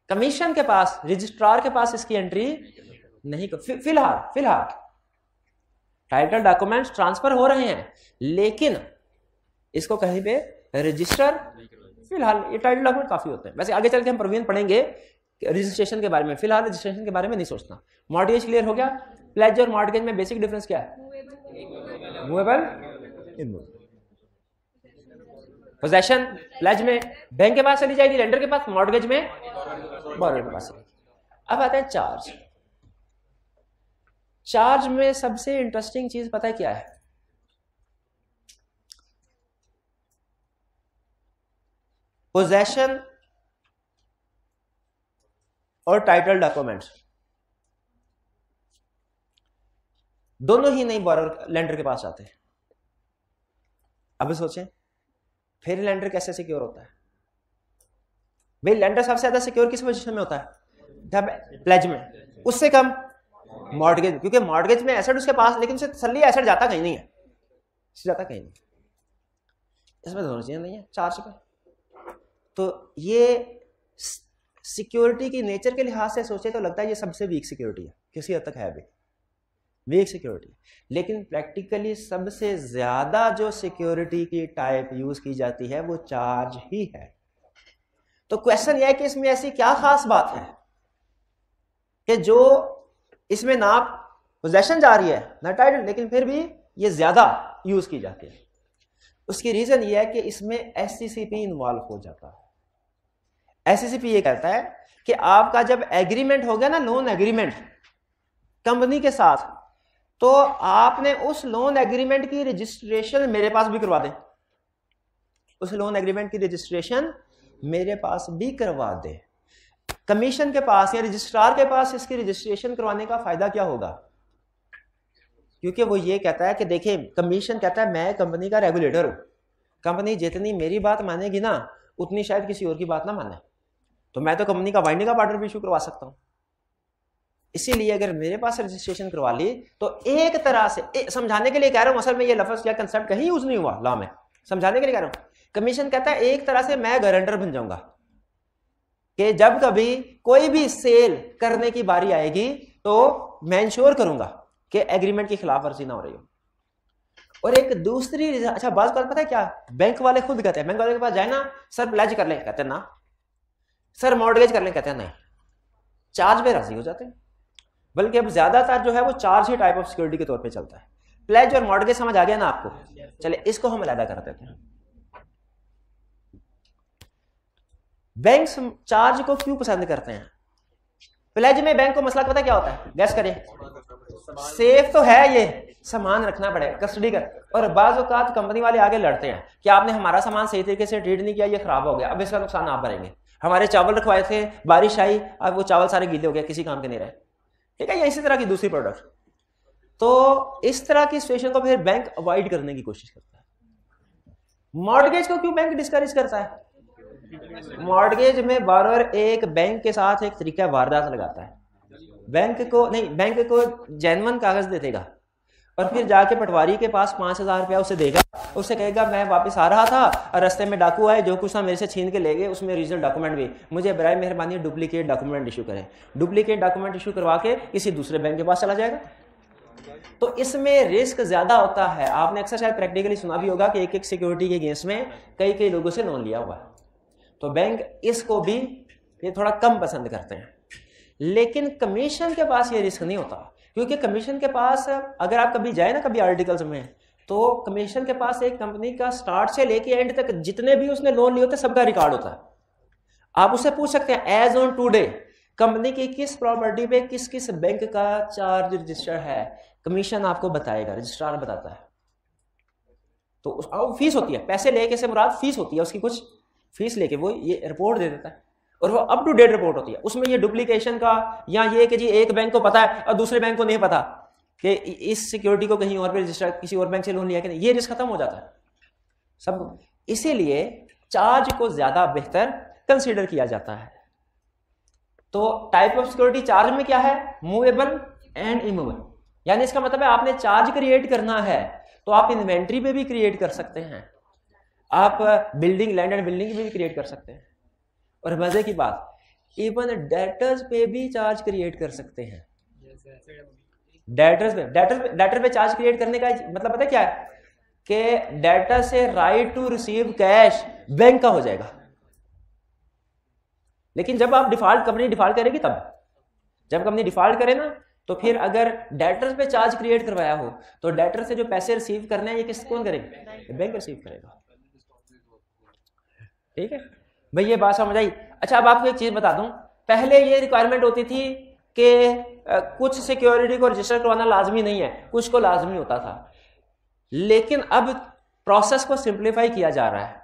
कमीशन के पास, रजिस्ट्रार के पास इसकी एंट्री नहीं कर, फिलहाल टाइटल डॉक्यूमेंट्स ट्रांसफर हो रहे हैं, लेकिन इसको कहीं पे रजिस्टर, फिलहाल ये टाइटल डॉक्यूमेंट काफी होते हैं। वैसे आगे चल के हम प्रोविजन पढ़ेंगे रजिस्ट्रेशन के बारे में, फिलहाल रजिस्ट्रेशन के बारे में नहीं सोचना। मॉर्टगेज क्लियर हो गया? प्लेज और मॉर्टगेज में बेसिक डिफरेंस क्या है? Movable, immovable. पोजेशन प्लेज में बैंक के पास चली जाएगी, लेंडर के पास, मॉर्टगेज में बोरोअर के पास। अब आता है चार्ज। चार्ज में सबसे इंटरेस्टिंग चीज पता है क्या है? पोजेशन और टाइटल डॉक्यूमेंट्स दोनों ही नहीं बोरोअर लेंडर के पास आते। अब सोचें, फिर लेंडर कैसे सिक्योर होता है? भाई लेंडर सबसे ज्यादा सिक्योर किस पोजीशन में होता है? जब प्लेज में, उससे कम मॉर्टगेज, क्योंकि मॉर्टगेज में एसेट उसके पास, लेकिन उसे तसल्ली एसेट जाता कहीं नहीं है, जाता कहीं नहीं। इसमें दोनों चीजें नहीं है चार्ज पे। तो ये सिक्योरिटी की नेचर के लिहाज से सोचे तो लगता है ये सबसे वीक सिक्योरिटी है, किसी हद तक है भी वीक सिक्योरिटी। लेकिन प्रैक्टिकली सबसे ज्यादा जो सिक्योरिटी की टाइप यूज की जाती है वो चार्ज ही है। तो क्वेश्चन यह है कि इसमें ऐसी क्या खास बात है कि जो इसमें ना पोजेशन जा रही है ना टाइटल, लेकिन फिर भी ये ज्यादा यूज की जाती है? उसकी रीजन ये है कि इसमें एससीसीपी इन्वॉल्व हो जाता है। एससीसीपी ये कहता है कि आपका जब एग्रीमेंट हो गया ना, लोन एग्रीमेंट कंपनी के साथ, तो आपने उस लोन एग्रीमेंट की रजिस्ट्रेशन मेरे पास भी करवा दे, उस लोन एग्रीमेंट की रजिस्ट्रेशन मेरे पास भी करवा दे। कमीशन के पास या रजिस्ट्रार के पास इसकी रजिस्ट्रेशन करवाने का फायदा क्या होगा? क्योंकि वो ये कहता है कि देखिए, कमीशन कहता है मैं कंपनी का रेगुलेटर हूं, कंपनी जितनी मेरी बात मानेगी ना उतनी शायद किसी और की बात ना माने, तो मैं तो कंपनी का बाइंडिंग ऑर्डर भी इशू करवा सकता हूं। इसीलिए अगर मेरे पास रजिस्ट्रेशन करवा ली तो एक तरह से समझाने के लिए कह रहा हूं, असल में ये लफ्ज या कंसेप्ट कहीं यूज नहीं हुआ लॉ में, समझाने के लिए कह रहा हूं। कमीशन कहता है एक तरह से मैं गारंटर बन जाऊंगा कि जब कभी कोई भी सेल करने की बारी आएगी तो मैं इंश्योर करूंगा कि एग्रीमेंट की खिलाफ वर्जी ना हो रही हो। और एक दूसरी, अच्छा बात पता है क्या, बैंक वाले खुद कहते हैं, बैंक वाले के पास जाए ना, सर प्लेज कर ले, कहते हैं ना, सर मॉर्टगेज कर ले, कहते हैं नहीं, चार्ज पे राजी हो जाते हैं। बल्कि अब ज्यादातर जो है वो charge he type of security के तौर पे चलता है। प्लेज और मॉर्टगेज समझ आ गया ना आपको? चले इसको हम अलग कर देते हैं। बैंक चार्ज को क्यों पसंद करते हैं? प्लेज में बैंक को मसला पता क्या होता है, गैस करें? सेफ तो है, ये सामान रखना पड़ेगा, कस्टडी कर। और बाज़ औक़ात कंपनी वाले आगे लड़ते हैं कि आपने हमारा सामान सही तरीके से ट्रीट नहीं किया, ये खराब हो गया, अब इसका नुकसान आप भरेंगे। हमारे चावल रखवाए थे, बारिश आई, अब वो चावल सारे गीले हो गए, किसी काम के नहीं रहे, ठीक है? या इसी तरह की दूसरी प्रोडक्ट। तो इस तरह की सिचुएशन को फिर बैंक अवॉइड करने की कोशिश करता है। मॉर्टगेज को क्यों बैंक डिस्करेज करता है? मॉर्टगेज में बारोअर एक बैंक के साथ एक तरीका वारदात लगाता है। बैंक को जेन्युइन कागज दे देगा और फिर जाके पटवारी के पास 5,000 रुपया उसे देगा, उससे कहेगा मैं वापस आ रहा था और रास्ते में डाकू आए, जो कुछ था मेरे से छीन के ले गए, उसमें ओरिजिनल डॉक्यूमेंट भी, मुझे बराए मेहरबानी डुप्लीकेट डॉक्यूमेंट इशू करें। डुप्लीकेट डॉक्यूमेंट इशू करवा के किसी दूसरे बैंक के पास चला जाएगा। तो इसमें रिस्क ज्यादा होता है। आपने अक्सर शायद प्रैक्टिकली सुना भी होगा कि एक सिक्योरिटी के अगेंस्ट में कई लोगों से लोन लिया हुआ है। तो बैंक इसको भी ये थोड़ा कम पसंद करते हैं। लेकिन कमीशन के पास ये रिस्क नहीं होता, क्योंकि कमीशन के पास अगर आप कभी जाए ना कभी आर्टिकल्स में, तो कमीशन के पास एक कंपनी का स्टार्ट से लेके एंड तक जितने भी उसने लोन लिए होते हैं सबका रिकॉर्ड होता है। आप उससे पूछ सकते हैं एज ऑन टुडे कंपनी की किस प्रॉपर्टी पे किस किस बैंक का चार्ज रजिस्टर है, कमीशन आपको बताएगा, रजिस्ट्रार बताता है। तो फीस होती है, पैसे लेके से मुराद फीस होती है, उसकी कुछ फीस लेके वो ये रिपोर्ट दे देता है और वो अप टू डेट रिपोर्ट होती है। उसमें ये डुप्लीकेशन का या ये कि जी एक बैंक को पता है और दूसरे बैंक को नहीं पता कि इस सिक्योरिटी को कहीं और पे रजिस्टर किसी और बैंक से लोन लिया कि नहीं, ये रिस्क खत्म हो जाता है सब। इसीलिए चार्ज को ज्यादा बेहतर कंसीडर किया जाता है। तो टाइप ऑफ सिक्योरिटी चार्ज में क्या है? Movable and immovable. यानी इसका मतलब है आपने चार्ज क्रिएट करना है तो आप इन्वेंट्री पे भी क्रिएट कर सकते हैं, आप बिल्डिंग लैंड एंड बिल्डिंग भी क्रिएट कर सकते हैं, और मजे की बात इवन डेटर्स पे भी चार्ज क्रिएट कर सकते हैं। डेटर पे चार्ज क्रिएट करने का मतलब पता क्या है कि डेटर से right to receive cash bank का हो जाएगा। लेकिन जब आप कंपनी डिफॉल्ट करेगी तब, जब कंपनी डिफॉल्ट करे ना तो फिर अगर डेटर पे चार्ज क्रिएट करवाया हो तो डेटर से जो पैसे रिसीव करने हैं ये कौन करेगा? बैंक रिसीव करेगा। ठीक है भाई, ये बात समझ आई? अच्छा, अब आपको एक चीज बता दूं, पहले ये रिक्वायरमेंट होती थी कि कुछ सिक्योरिटी को रजिस्टर करवाना लाजमी नहीं है, कुछ को लाजमी होता था। लेकिन अब प्रोसेस को सिंप्लीफाई किया जा रहा है।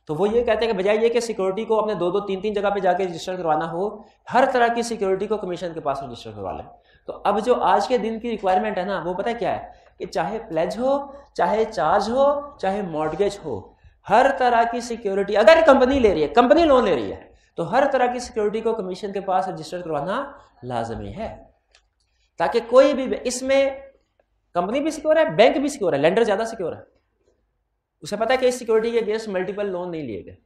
तो वो ये कहते हैं कि बजाय ये कि सिक्योरिटी को अपने 2-2, 3-3 जगह पे जाके रजिस्टर करवाना हो, हर तरह की सिक्योरिटी को कमीशन के पास रजिस्टर करवा लें। तो अब जो आज के दिन की रिक्वायरमेंट है ना, वो पता क्या है कि चाहे प्लेज हो, चाहे चार्ज हो, चाहे मॉर्टगेज हो, हर तरह की सिक्योरिटी अगर कंपनी ले रही है, कंपनी लोन ले रही है, तो हर तरह की सिक्योरिटी को कमीशन के पास रजिस्टर करवाना लाजमी है, ताकि कोई भी इसमें कंपनी भी सिक्योर है, बैंक भी सिक्योर है, लेंडर ज्यादा सिक्योर है, उसे पता है कि इस सिक्योरिटी के अगेंस्ट मल्टीपल लोन नहीं लिए गए।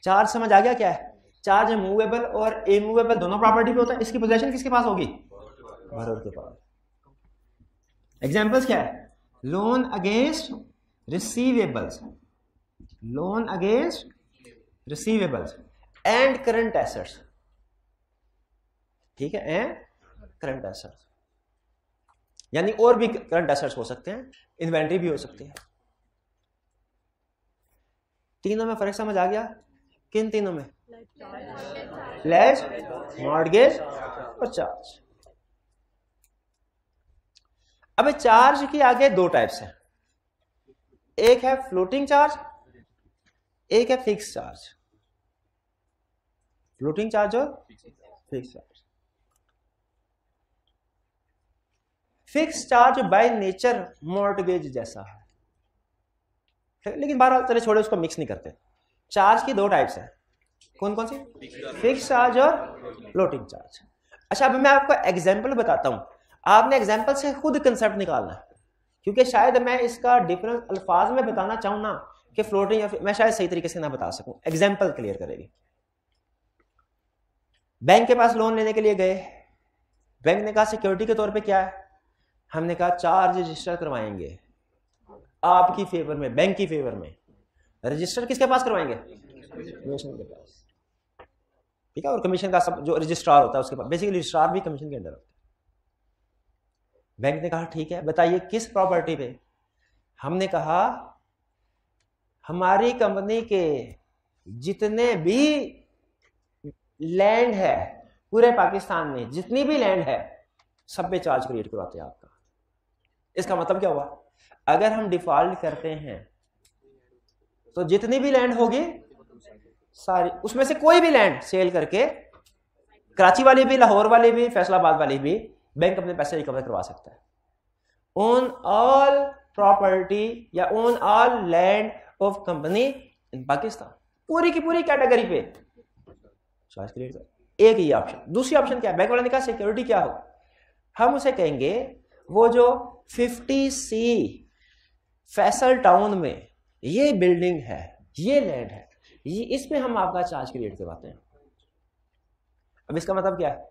चार्ज समझ आ गया क्या है? चार्ज मूवेबल और इमूवेबल दोनों प्रॉपर्टी पे होता है। इसकी पोजीशन किसके पास होगी? बारोअर के पास। एग्जांपल्स क्या है? Loan against receivables, loan against receivables and current assets. ठीक है, एंड करंट एसेट्स, यानी और भी करंट एसेट्स हो सकते हैं, इन्वेंट्री भी हो सकती है। तीनों में फर्क समझ आ गया? किन तीनों में? प्लेज, मॉर्टगेज और चार्ज। अब चार्ज की आगे दो टाइप्स हैं, एक है फ्लोटिंग चार्ज, एक है फिक्स चार्ज। फ्लोटिंग चार्ज और fix charge. Fix charge by nature mortgage जैसा है, लेकिन बहरहाल चले छोड़े, उसको मिक्स नहीं करते। चार्ज की दो टाइप्स है, कौन कौन सी? फिक्स चार्ज और फ्लोटिंग चार्ज। अच्छा, अब मैं आपको एग्जांपल बताता हूं, आपने एग्जांपल से खुद कंसेप्ट निकालना है, क्योंकि शायद मैं इसका डिफरेंस अल्फाज में बताना चाहूं ना कि फ्लोटिंग या मैं शायद सही तरीके से ना बता सकूं। एग्जांपल क्लियर करेगी। बैंक के पास लोन लेने के लिए गए, बैंक ने कहा सिक्योरिटी के तौर पे क्या है? हमने कहा चार्ज रजिस्टर करवाएंगे आपकी फेवर में, बैंक की फेवर में। रजिस्टर किसके पास करवाएंगे? कमीशन के पास। ठीक है, और कमीशन का सब जो रजिस्ट्रार होता है उसके पास, बेसिकली रजिस्ट्रार भी कमीशन के अंदर होता है। बैंक ने कहा ठीक है, बताइए किस प्रॉपर्टी पे? हमने कहा हमारी कंपनी के जितने भी लैंड है पूरे पाकिस्तान में, जितनी भी लैंड है सब पे चार्ज क्रिएट करवाते हैं आपका। इसका मतलब क्या हुआ, अगर हम डिफॉल्ट करते हैं तो जितनी भी लैंड होगी सारी, उसमें से कोई भी लैंड सेल करके, कराची वाली भी, लाहौर वाली भी, फैसलाबाद वाली भी, बैंक अपने पैसे रिकवर करवा सकता है। ऑन ऑल प्रॉपर्टी या on all land of company इन पाकिस्तान, पूरी की पूरी कैटेगरी पे चार्ज क्रिएट कर। एक ही ऑप्शन। दूसरी ऑप्शन क्या है, बैंक वाले ने कहा सिक्योरिटी क्या हो, हम उसे कहेंगे वो जो 50C फैसल टाउन में ये बिल्डिंग है, ये लैंड है, ये इसमें हम आपका चार्ज क्रिएट करवाते हैं। अब इसका मतलब क्या है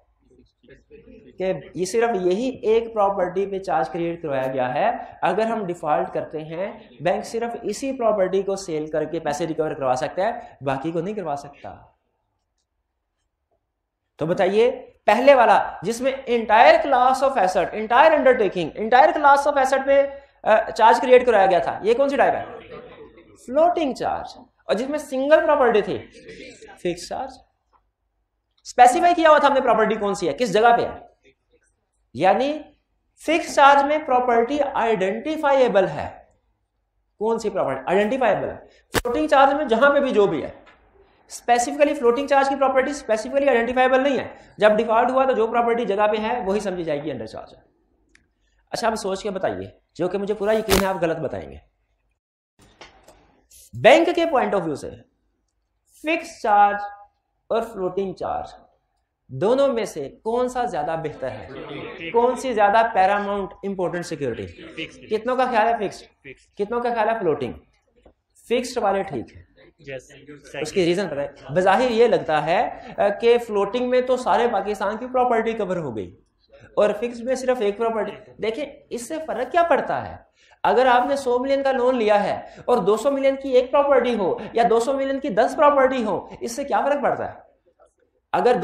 कि ये सिर्फ यही एक प्रॉपर्टी पे चार्ज क्रिएट करवाया गया है। अगर हम डिफॉल्ट करते हैं, बैंक सिर्फ इसी प्रॉपर्टी को सेल करके पैसे रिकवर करवा सकता है, बाकी को नहीं करवा सकता। तो बताइए, पहले वाला जिसमें entire class of asset, entire undertaking, entire class of asset पे चार्ज क्रिएट कराया गया था, ये कौन सी टाइप है, फ्लोटिंग चार्ज। और जिसमें सिंगल प्रॉपर्टी थी, फिक्स चार्ज। स्पेसिफाई किया हुआ था हमने प्रॉपर्टी कौन सी है, किस जगह पे है, यानी फिक्स चार्ज में प्रॉपर्टी आइडेंटिफाइएबल है। कौन सी प्रॉपर्टी आइडेंटिफाइएबल है, फ्लोटिंग चार्ज में जहां पे भी जो भी है। स्पेसिफिकली फ्लोटिंग चार्ज की प्रॉपर्टी स्पेसिफिकली आइडेंटिफाइबल नहीं है। जब डिफॉल्ट हुआ तो जो प्रॉपर्टी जगह पे है वही समझी जाएगी अंडर चार्ज है। अच्छा, आप सोच के बताइए, जो कि मुझे पूरा यकीन है आप गलत बताएंगे। बैंक के पॉइंट ऑफ व्यू से फिक्स चार्ज और फ्लोटिंग चार्ज दोनों में से कौन सा ज्यादा बेहतर है, कौन सी ज्यादा पैरामाउंट इंपॉर्टेंट सिक्योरिटी? कितनों का ख्याल है फिक्स्ड, कितनों का ख्याल है फ्लोटिंग? फिक्स्ड वाले ठीक है। उसकी रीजन पता है, बज़ाहिर ये लगता है कि फ्लोटिंग में तो सारे पाकिस्तान की प्रॉपर्टी कवर हो गई और फिक्स में सिर्फ एक प्रॉपर्टी। देखिए, इससे फर्क क्या पड़ता है? अगर आपने 100 मिलियन का लोन लिया है और 200 मिलियन की एक प्रॉपर्टी हो या 200 मिलियन की 10 प्रॉपर्टी हो, इससे क्या फर्क पड़ता है? अगर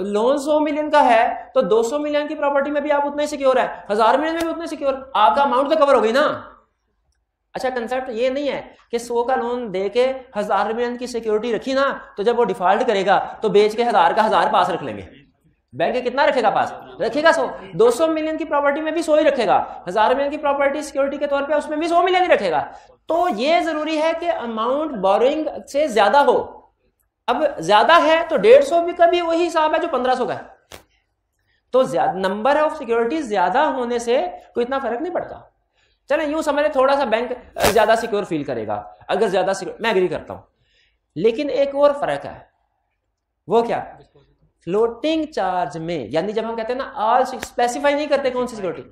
लोन 100 मिलियन का है तो 200 मिलियन की प्रॉपर्टी में भी आप उतना ही सिक्योर है, 1000 मिलियन में भी उतने सिक्योर, आपका अमाउंट तो कवर हो गई ना। अच्छा, कंसेप्ट ये नहीं है कि 100 का लोन देके 1000 मिलियन की सिक्योरिटी रखी ना, तो जब वो डिफॉल्ट करेगा तो बेच के 1000 का 1000 पास रख लेंगे। बैंक कितना रखेगा पास? रखेगा 100। 200 मिलियन की प्रॉपर्टी में भी 100 ही रखेगा, 1000 मिलियन की प्रॉपर्टी सिक्योरिटी के तौर पे उसमें भी 100 मिलियन ही रखेगा। तो ये जरूरी है कि अमाउंट बोरोइंग से ज्यादा हो। अब ज्यादा है तो 150 भी कभी वही हिसाब है जो 1500 का है। तो नंबर ऑफ सिक्योरिटी ज्यादा होने से कोई इतना फर्क नहीं पड़ता। चले यूं समझे, थोड़ा सा बैंक ज्यादा सिक्योर फील करेगा अगर ज्यादा सिक्योर, मैं एग्री करता हूं। लेकिन एक और फर्क है, वो क्या? फ्लोटिंग चार्ज में, यानी जब हम कहते हैं ना ऑल, स्पेसिफाई नहीं करते कौन सी सिक्योरिटी,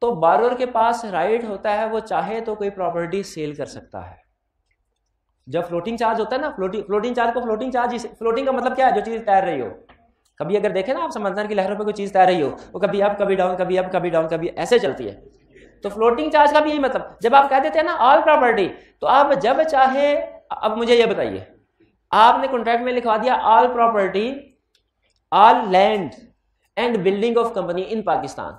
तो बारोअर के पास राइट होता है, वो चाहे तो कोई प्रॉपर्टी सेल कर सकता है। जब फ्लोटिंग चार्ज होता है ना, फ्लोटिंग चार्ज को फ्लोटिंग चार्ज, फ्लोटिंग का मतलब क्या है? जो चीज तैर रही हो। कभी अगर देखें ना आप समंदर की लहरों पे कोई चीज तैर रही हो, वो कभी अप कभी डाउन, कभी अप कभी डाउन, कभी ऐसे चलती है। तो फ्लोटिंग चार्ज का भी यही मतलब। जब आप कह देते हैं ना ऑल प्रॉपर्टी, तो आप जब चाहे, अब मुझे ये बताइए, आपने कॉन्ट्रैक्ट में लिखवा दिया all property, all land and building of company in Pakistan,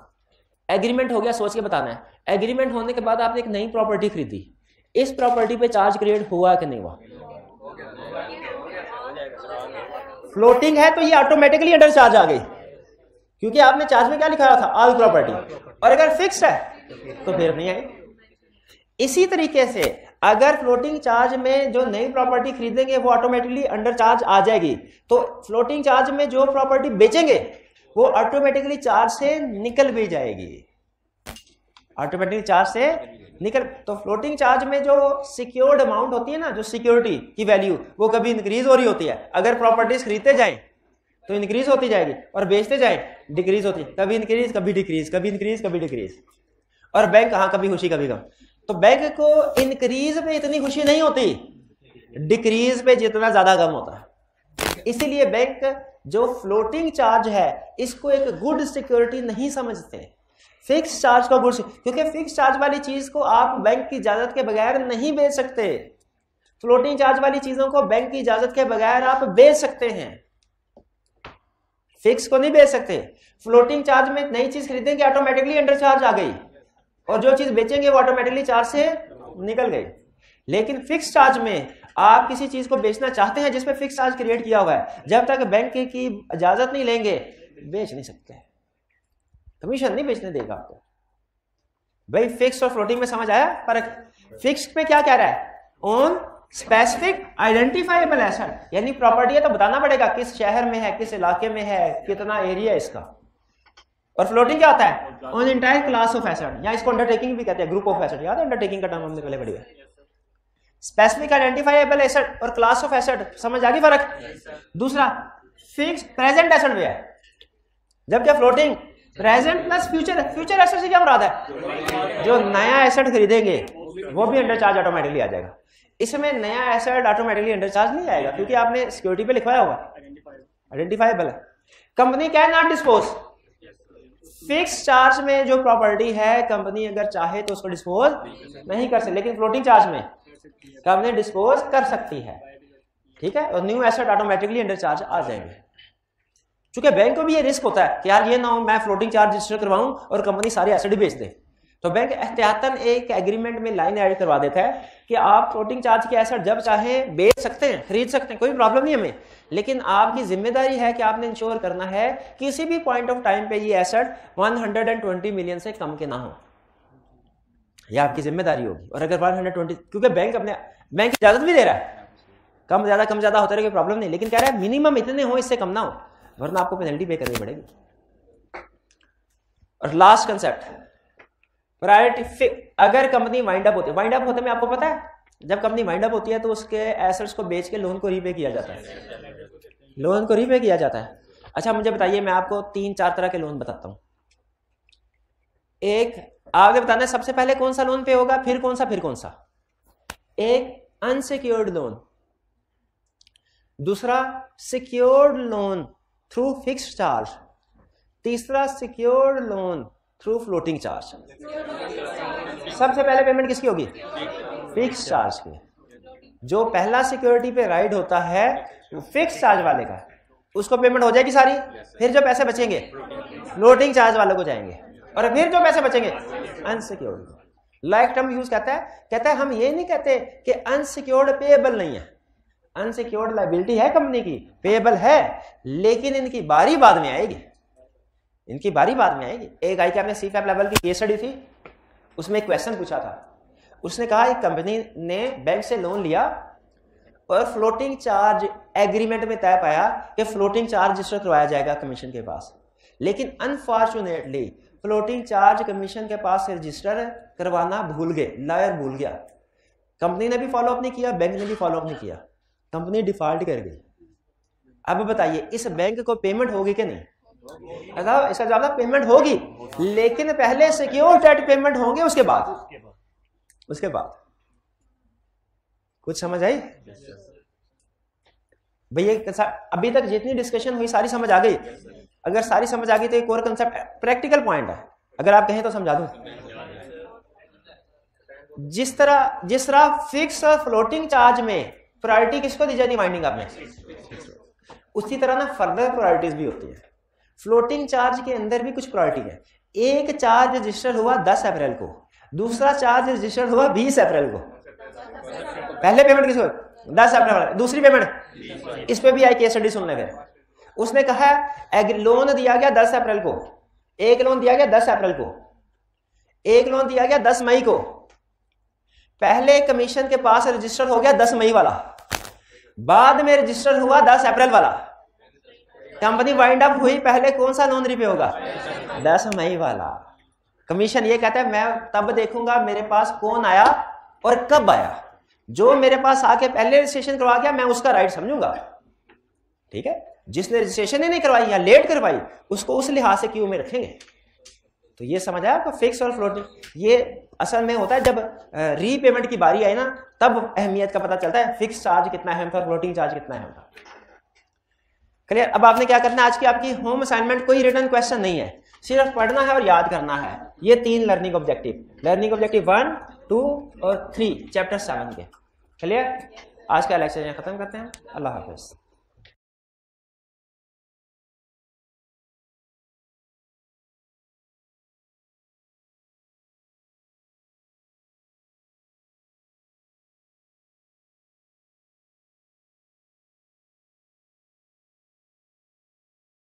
agreement हो गया। सोच के बताना है, एग्रीमेंट होने के बाद आपने एक नई प्रॉपर्टी खरीदी, इस प्रॉपर्टी पे चार्ज क्रिएट हुआ कि नहीं हुआ? फ्लोटिंग है तो ये ऑटोमेटिकली अंडर चार्ज आ गई, क्योंकि आपने चार्ज में क्या लिखा था? All property. और अगर फिक्स्ड है तो फिर नहीं आई। इसी तरीके से अगर फ्लोटिंग चार्ज में जो नई प्रॉपर्टी खरीदेंगे वो ऑटोमेटिकली अंडर चार्ज आ जाएगी, तो फ्लोटिंग चार्ज में जो प्रॉपर्टी बेचेंगे वो ऑटोमेटिकली चार्ज से निकल भी जाएगी, ऑटोमेटिकली चार्ज से निकल। तो फ्लोटिंग चार्ज में जो सिक्योर्ड अमाउंट होती है ना, जो सिक्योरिटी की वैल्यू, वो कभी इंक्रीज हो रही होती है। अगर प्रॉपर्टीज खरीदते जाएं तो इंक्रीज होती जाएगी और बेचते जाएं डिक्रीज होती है, कभी इंक्रीज कभी डिक्रीज, कभी इंक्रीज कभी डिक्रीज। और बैंक कहाँ, कभी खुशी कभी गम। तो बैंक को इंक्रीज पे इतनी खुशी नहीं होती, डिक्रीज पे जितना ज्यादा गम होता है। इसीलिए बैंक जो फ्लोटिंग चार्ज है इसको एक गुड सिक्योरिटी नहीं समझते, फिक्स चार्ज का गुड, क्योंकि फिक्स चार्ज वाली चीज को आप बैंक की इजाजत के बगैर नहीं बेच सकते। फ्लोटिंग चार्ज वाली चीजों को बैंक की इजाजत के बगैर आप बेच सकते हैं, फिक्स को नहीं बेच सकते। फ्लोटिंग चार्ज में नई चीज खरीदेंगे ऑटोमेटिकली अंडर चार्ज आ गई, और जो चीज बेचेंगे वो ऑटोमेटिकली चार्ज से निकल गई। लेकिन फिक्स चार्ज में आप किसी चीज को बेचना चाहते हैं जिसमें फिक्स चार्ज क्रिएट किया हुआ है, जब तक बैंक की इजाजत नहीं लेंगे बेच नहीं सकते, कमीशन नहीं बेचने देगा आपको। भाई फिक्स और फ्लोटिंग में समझ आया फर्क? फिक्स में क्या कह रहा है, ऑन स्पेसिफिक आइडेंटिफाइबल एसेट, यानी प्रॉपर्टी है तो बताना पड़ेगा किस शहर में है, किस इलाके में है, कितना एरिया है इसका। और फ्लोटिंग क्या होता है, on entire class of asset, या इसको अंडरटेकिंग भी कहते हैं, ग्रुप ऑफ एसेट, याद है अंडरटेकिंग का टर्म हमने पहले पढ़ी है। स्पेसिफिक आइडेंटिफाइबल एसेट और क्लास ऑफ एसेट, समझ आ गई फर्क? दूसरा फिक्स प्रेजेंट एसेट में है, जबकि floating present plus future. Future asset से क्या मुराद है, जो नया एसेट खरीदेंगे वो भी अंडर चार्ज ऑटोमेटिकली आ जाएगा। इसमें नया एसेट ऑटोमेटिकली अंडर चार्ज नहीं आएगा क्योंकि आपने सिक्योरिटी पे लिखवाया होगा, आइडेंटिफाइबल है। Company can not dispose, fix charge में जो प्रॉपर्टी है कंपनी अगर चाहे तो उसको डिस्पोज नहीं कर सकती, लेकिन फ्लोटिंग चार्ज में कंपनी डिस्पोज कर सकती है, ठीक है। और new asset automatically under charge आ जाएंगे। चूंकि बैंक को भी ये रिस्क होता है कि यार ये ना हो मैं फ्लोटिंग चार्ज रजिस्टर करवाऊं और कंपनी सारी एसेट ही बेच दे, तो बैंक एहतियातन एक एग्रीमेंट में लाइन ऐड करवा देता है कि आप फ्लोटिंग चार्ज के एसेट जब चाहें बेच सकते हैं, खरीद सकते हैं, कोई प्रॉब्लम नहीं हमें, लेकिन आपकी जिम्मेदारी है कि आपने इंश्योर करना है किसी भी पॉइंट ऑफ टाइम पे ये एसेट 120 मिलियन से कम के ना हो, यह आपकी जिम्मेदारी होगी। और अगर 120, क्योंकि बैंक इजाजत भी दे रहा है, कम ज्यादा होता रहे कोई प्रॉब्लम नहीं, लेकिन कह रहा है मिनिमम इतने हो, इससे कम ना हो, वरना आपको पेनल्टी पे करनी पड़ेगी। और लास्ट कंसेप्ट प्रायोरिटी, अगर कंपनी वाइंड अप होती है, वाइंड अप होते में आपको पता है जब कंपनी वाइंड अप होती है तो उसके एसेट्स को बेच के लोन को रीपे किया जाता है, लोन को रीपे किया जाता है। अच्छा मुझे बताइए, मैं आपको 3-4 तरह के लोन बताता हूं। एक आपने बताना है सबसे पहले कौन सा लोन पे होगा, फिर कौन सा। एक अनसिक्योर्ड लोन, दूसरा secured loan through fixed charge, तीसरा secured loan through floating charge. सबसे पहले पेमेंट किसकी होगी, फिक्स चार्ज की। जो पहला सिक्योरिटी पे राइड होता है वो फिक्स चार्ज वाले का, उसको पेमेंट हो जाएगी सारी, फिर जो पैसे बचेंगे फ्लोटिंग चार्ज वालों को जाएंगे, और फिर जो पैसे बचेंगे अनसिक्योर्ड। लाइक टर्म यूज कहता है हम ये नहीं कहते कि अनसिक्योर्ड पेएबल नहीं है, अनसिक्योर्ड लायबिलिटी है कंपनी की, पेएबल है, लेकिन इनकी बारी बाद में आएगी, इनकी बारी बाद में आएगी। एक आई के आपने सीफैप लेवल की केस स्टडी थी, उसमें एक क्वेश्चन पूछा था, उसने कहा एक कंपनी ने बैंक से लोन लिया और फ्लोटिंग चार्ज एग्रीमेंट में तय पाया कि फ्लोटिंग चार्ज रजिस्टर करवाया जाएगा कमीशन के पास, लेकिन अनफॉर्चुनेटली फ्लोटिंग चार्ज कमीशन के पास रजिस्टर करवाना भूल गए, लॉयर भूल गया, कंपनी ने भी फॉलो अप नहीं किया, बैंक ने भी फॉलो अप नहीं किया, कंपनी डिफॉल्ट कर गई। अब बताइए इस बैंक को पेमेंट होगी कि नहीं? इसका जवाब पेमेंट होगी, लेकिन पहले सिक्योर डेट पेमेंट होंगे, उसके बाद कुछ समझ आई भैया? अभी तक जितनी डिस्कशन हुई सारी समझ आ गई? अगर सारी समझ आ गई तो एक और कंसेप्ट प्रैक्टिकल पॉइंट है, अगर आप कहें तो समझा दूं। जिस तरह फिक्स और फ्लोटिंग चार्ज में प्रायोरिटी किसको दी जाती वाइंडिंग अप में, उसी तरह ना फर्दर प्रायोरिटीज भी होती है। फ्लोटिंग चार्ज के अंदर भी कुछ प्रायोरिटी है। एक चार्ज रजिस्टर हुआ 10 अप्रैल को, दूसरा चार्ज रजिस्टर हुआ 20 अप्रैल को, पहले पेमेंट किसको? 10 अप्रैल। दूसरी पेमेंट इस पे भी आई केस स्टडी सुन ले। फिर उसने कहा लोन दिया गया 10 अप्रैल को, एक लोन दिया गया 10 अप्रैल को, एक लोन दिया गया 10 मई को, पहले कमीशन के पास रजिस्टर हो गया 10 मई वाला, बाद में रजिस्टर हुआ 10 अप्रैल वाला, कंपनी वाइंड अप हुई, पहले कौन सा लोन रिपे होगा? 10 मई वाला। कमीशन ये कहता है मैं तब देखूंगा मेरे पास कौन आया और कब आया, जो मेरे पास आके पहले रजिस्ट्रेशन करवा गया मैं उसका राइट समझूंगा, ठीक है। जिसने रजिस्ट्रेशन ही नहीं करवाई या लेट करवाई उसको उस लिहाज से क्यू में रखेंगे। तो ये समझ आया आपको फिक्स और फ्लोटिंग? ये असल में होता है जब रीपेमेंट की बारी आई ना, तब अहमियत का पता चलता है फिक्स चार्ज कितना है उनका, फ्लोटिंग चार्ज कितना है उनका। क्लियर? अब आपने क्या करना है, आज की आपकी होम असाइनमेंट कोई रिटन क्वेश्चन नहीं है, सिर्फ पढ़ना है और याद करना है। ये 3 लर्निंग ऑब्जेक्टिव 1, 2 और 3 चैप्टर 7 के। क्लियर? आज का लेक्चर यहाँ खत्म करते हैं। अल्लाह हाफिज।